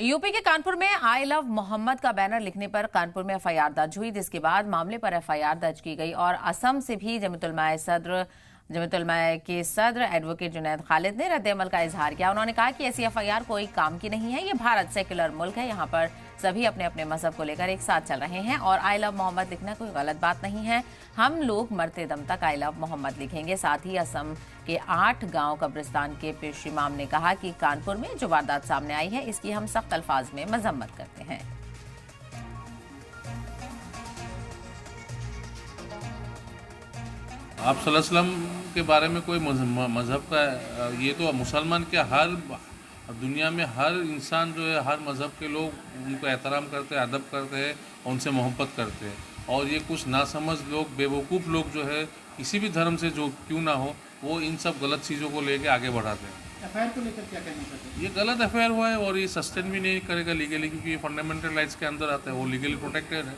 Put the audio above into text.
UP के कानपुर में I love Mohammad का बैनर लिखने पर कानपुर में एफआईआर दर्ज हुई, जिसके बाद मामले पर एफआईआर दर्ज की गई और असम से भी जमीयतुलमा के सदर एडवोकेट जुनैद खालिद ने रद्द-ए-अमल का इजहार किया। उन्होंने कहा कि ऐसी एफआईआर कोई काम की नहीं है। ये भारत सेक्युलर मुल्क है, यहाँ पर सभी अपने अपने मजहब को लेकर एक साथ चल रहे हैं और आई लव मोहम्मद लिखना कोई गलत बात नहीं है। हम लोग मरते दम तक आई लव मोहम्मद लिखेंगे। साथ ही असम के 8 गांव कब्रिस्तान के पेश इमाम ने कहा कि कानपुर में जो वारदात सामने आई है, इसकी हम सख्त अल्फाज में मजम्मत करते हैं। आप सल्लल्लाहु अलैहि वसल्लम के बारे में कोई मज़हब का, ये तो मुसलमान के हर दुनिया में हर इंसान जो है, हर मज़हब के लोग उनको एहतराम करते हैं, अदब करते हैं, उनसे मोहब्बत करते हैं। और ये कुछ नासमझ लोग, बेवकूफ़ लोग जो है, किसी भी धर्म से जो क्यों ना हो, वो इन सब गलत चीज़ों को लेके आगे बढ़ाते हैं। एफआईआर को लेकर क्या कहना चाहते हैं? ये गलत एफआईआर हुआ है और ये सस्टेन भी नहीं करेगा लीगली, क्योंकि ये फंडामेंटल राइट्स के अंदर आता है, वो लीगली प्रोटेक्टेड है।